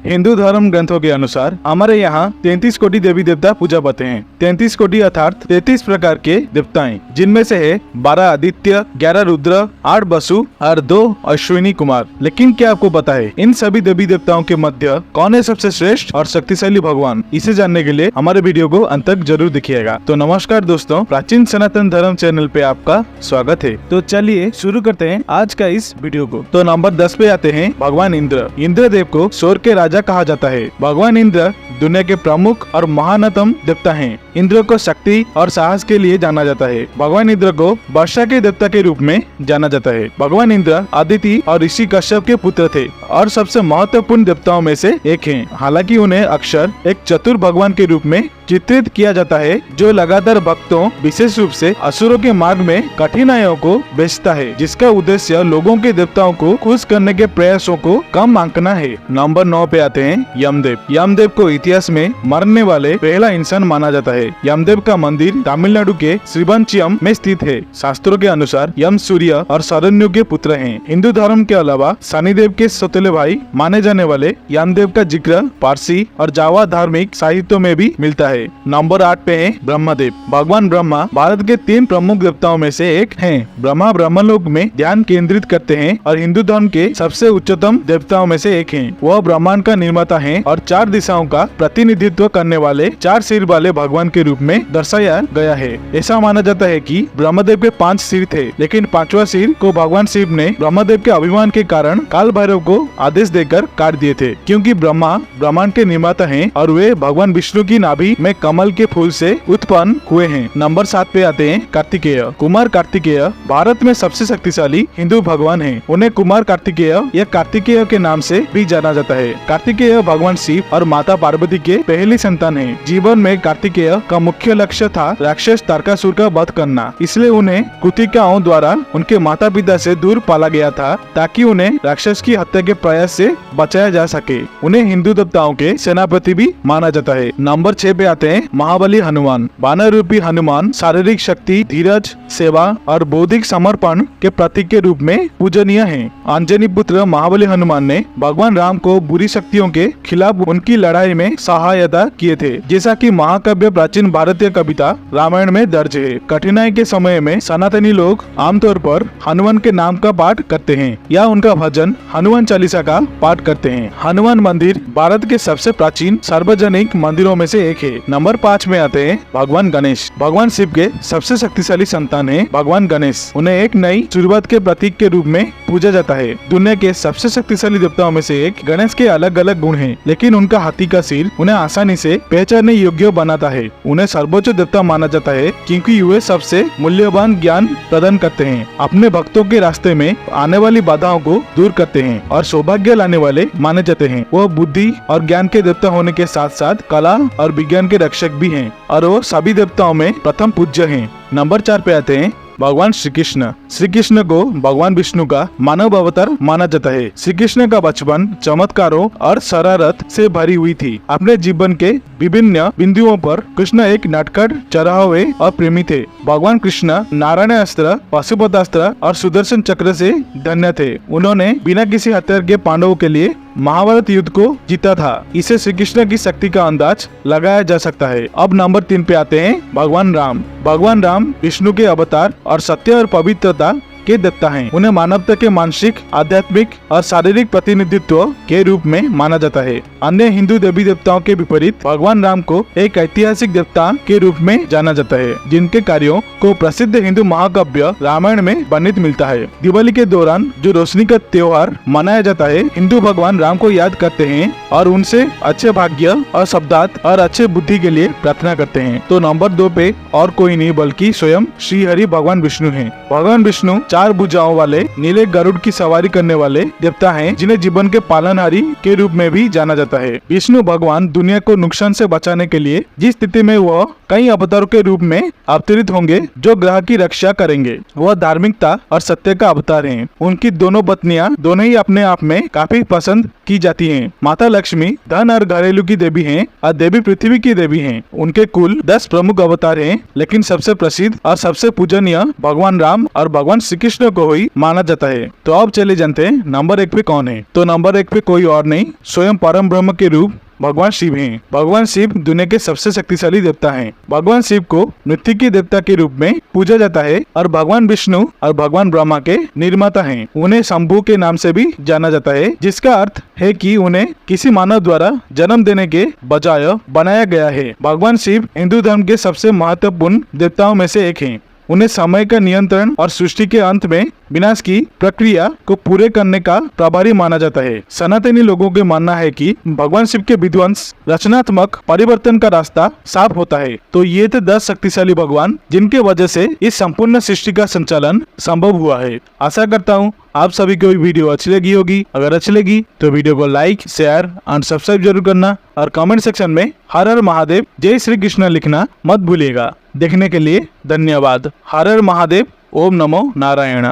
हिंदू धर्म ग्रंथों के अनुसार हमारे यहाँ 33 कोटि देवी देवता पूजा पाते हैं। 33 कोटि अर्थात 33 प्रकार के देवताएं, जिनमें से है 12 आदित्य, 11 रुद्र, 8 वसु और 2 अश्विनी कुमार। लेकिन क्या आपको पता है इन सभी देवी देवताओं के मध्य कौन है सबसे श्रेष्ठ और शक्तिशाली भगवान? इसे जानने के लिए हमारे वीडियो को अंत तक जरूर देखिएगा। तो नमस्कार दोस्तों, प्राचीन सनातन धर्म चैनल पे आपका स्वागत है। तो चलिए शुरू करते हैं आज का इस वीडियो को। तो नंबर 10 पे आते हैं भगवान इंद्र। इंद्रदेव को स्वर्ग के राजा कहा जाता है। भगवान इंद्र दुनिया के प्रमुख और महानतम देवता हैं। इंद्र को शक्ति और साहस के लिए जाना जाता है। भगवान इंद्र को वर्षा के देवता के रूप में जाना जाता है। भगवान इंद्र अदिति और ऋषि कश्यप के पुत्र थे और सबसे महत्वपूर्ण देवताओं में से एक हैं। हालांकि उन्हें अक्सर एक चतुर भगवान के रूप में चित्रित किया जाता है, जो लगातार भक्तों, विशेष रूप से असुरों के मार्ग में कठिनाइयों को बेचता है, जिसका उद्देश्य लोगों के देवताओं को खुश करने के प्रयासों को कम आंकना है। नंबर 9 पे आते हैं यमदेव। यमदेव को इतिहास में मरने वाले पहला इंसान माना जाता है। यमदेव का मंदिर तमिलनाडु के श्रीवंचियम में स्थित है। शास्त्रों के अनुसार यम सूर्य और शरण्यु के पुत्र हैं। हिंदू धर्म के अलावा शनिदेव के सौतेले भाई माने जाने वाले यमदेव का जिक्र पारसी और जावा धार्मिक साहित्यों में भी मिलता है। नंबर 8 पे है ब्रह्मदेव। भगवान ब्रह्मा भारत के 3 प्रमुख देवताओं में से एक हैं। ब्रह्मा ब्रह्मलोक में ध्यान केंद्रित करते हैं और हिंदू धर्म के सबसे उच्चतम देवताओं में से एक हैं। वह ब्रह्मांड का निर्माता हैं और 4 दिशाओं का प्रतिनिधित्व करने वाले 4 सिर वाले भगवान के रूप में दर्शाया गया है। ऐसा माना जाता है कि ब्रह्मदेव के 5 सिर थे, लेकिन 5वां सिर को भगवान शिव ने ब्रह्मदेव के अभिमान के कारण काल भैरव को आदेश देकर काट दिए थे। क्योंकि ब्रह्मा ब्रह्मांड के निर्माता हैं और वे भगवान विष्णु की नाभि में कमल के फूल से उत्पन्न हुए हैं। नंबर 7 पे आते हैं कार्तिकेय। कुमार कार्तिकेय भारत में सबसे शक्तिशाली हिंदू भगवान हैं। उन्हें कुमार कार्तिकेय या कार्तिकेय के नाम से भी जाना जाता है। कार्तिकेय भगवान शिव और माता पार्वती के पहली संतान हैं। जीवन में कार्तिकेय का मुख्य लक्ष्य था राक्षस तारकासुर का वध करना, इसलिए उन्हें कुतिकाओं द्वारा उनके माता पिता से दूर पाला गया था, ताकि उन्हें राक्षस की हत्या के प्रयास से बचाया जा सके। उन्हें हिंदू देवताओं के सेनापति भी माना जाता है। नंबर 6 पे आते हैं महाबली हनुमान। वानर रूपी हनुमान शारीरिक शक्ति, धीरज, सेवा और बौद्धिक समर्पण के प्रतीक के रूप में पूजनीय हैं। अंजनी पुत्र महाबली हनुमान ने भगवान राम को बुरी शक्तियों के खिलाफ उनकी लड़ाई में सहायता किए थे, जैसा कि महाकाव्य प्राचीन भारतीय कविता रामायण में दर्ज है। कठिनाई के समय में सनातनी लोग आमतौर पर हनुमान के नाम का पाठ करते हैं या उनका भजन हनुमान चालीसा का पाठ करते हैं। हनुमान मंदिर भारत के सबसे प्राचीन सार्वजनिक मंदिरों में से एक है। नंबर 5 में आते हैं भगवान गणेश। भगवान शिव के सबसे शक्तिशाली संतान है भगवान गणेश। उन्हें एक नई शुरुआत के प्रतीक के रूप में पूजा जाता है। दुनिया के सबसे शक्तिशाली देवताओं में से एक। गणेश के अलग अलग गुण हैं, लेकिन उनका हाथी का सिर उन्हें आसानी से पहचानने योग्य बनाता है। उन्हें सर्वोच्च देवता माना जाता है क्योंकि वे सबसे मूल्यवान ज्ञान प्रदान करते हैं, अपने भक्तों के रास्ते में आने वाली बाधाओं को दूर करते हैं और सौभाग्य लाने वाले माने जाते हैं। वह बुद्धि और ज्ञान के देवता होने के साथ साथ कला और विज्ञान के रक्षक भी हैं और वो सभी देवताओं में प्रथम पूज्य हैं। नंबर 4 पे आते हैं भगवान श्री कृष्ण। श्री कृष्ण को भगवान विष्णु का मानव अवतार माना जाता है। श्री कृष्ण का बचपन चमत्कारों और शरारत से भरी हुई थी। अपने जीवन के विभिन्न बिंदुओं पर कृष्ण एक नटखट, चरहावे और प्रेमी थे। भगवान कृष्ण नारायण अस्त्र, पाशुपतास्त्र और सुदर्शन चक्र से धन्य थे। उन्होंने बिना किसी हथियार के पांडवों के लिए महाभारत युद्ध को जीता था। इसे श्री कृष्ण की शक्ति का अंदाज लगाया जा सकता है। अब नंबर 3 पे आते हैं भगवान राम। भगवान राम विष्णु के अवतार और सत्य और पवित्रता के देवता हैं। उन्हें मानवता के मानसिक, आध्यात्मिक और शारीरिक प्रतिनिधित्व के रूप में माना जाता है। अन्य हिंदू देवी देवताओं के विपरीत भगवान राम को एक ऐतिहासिक देवता के रूप में जाना जाता है, जिनके कार्यों को प्रसिद्ध हिंदू महाकाव्य रामायण में वर्णित मिलता है। दिवाली के दौरान जो रोशनी का त्योहार मनाया जाता है, हिंदू भगवान राम को याद करते हैं और उनसे अच्छे भाग्य और शब्दार्थ और अच्छे बुद्धि के लिए प्रार्थना करते हैं। तो नंबर 2 पे और कोई नहीं बल्कि स्वयं श्री हरि भगवान विष्णु हैं। भगवान विष्णु 4 भुजाओं वाले नीले गरुड़ की सवारी करने वाले देवता हैं, जिन्हें जीवन के पालनहारी के रूप में भी जाना जाता है। विष्णु भगवान दुनिया को नुकसान से बचाने के लिए जिस स्थिति में वह कई अवतारों के रूप में अवतरित होंगे जो ग्रह की रक्षा करेंगे, वह धार्मिकता और सत्य का अवतार हैं। उनकी दोनों पत्नियां दोनों ही अपने आप में काफी पसंद की जाती हैं। माता लक्ष्मी धन और घरेलू की देवी हैं और देवी पृथ्वी की देवी हैं। उनके कुल 10 प्रमुख अवतार हैं, लेकिन सबसे प्रसिद्ध और सबसे पूजनीय भगवान राम और भगवान श्री कृष्ण को ही माना जाता है। तो अब चले जानते हैं नंबर 1 पे कौन है। तो नंबर 1 पे कोई और नहीं, स्वयं परम ब्रह्म के रूप भगवान शिव हैं। भगवान शिव दुनिया के सबसे शक्तिशाली देवता हैं। भगवान शिव को मृत्यु के देवता के रूप में पूजा जाता है और भगवान विष्णु और भगवान ब्रह्मा के निर्माता हैं। उन्हें शंभु के नाम से भी जाना जाता है, जिसका अर्थ है कि उन्हें किसी मानव द्वारा जन्म देने के बजाय बनाया गया है। भगवान शिव हिंदू धर्म के सबसे महत्वपूर्ण देवताओं में से एक हैं। उन्हें समय का नियंत्रण और सृष्टि के अंत में विनाश की प्रक्रिया को पूरे करने का प्रभारी माना जाता है। सनातनी लोगों का मानना है कि भगवान शिव के विध्वंस रचनात्मक परिवर्तन का रास्ता साफ होता है। तो ये थे 10 शक्तिशाली भगवान जिनके वजह से इस संपूर्ण सृष्टि का संचालन संभव हुआ है। आशा करता हूँ आप सभी को वीडियो अच्छी लगी होगी। अगर अच्छी लगी तो वीडियो को लाइक, शेयर और सब्सक्राइब जरूर करना और कमेंट सेक्शन में हर हर महादेव, जय श्री कृष्ण लिखना मत भूलिएगा। देखने के लिए धन्यवाद। हर हर महादेव, ओम नमो नारायण।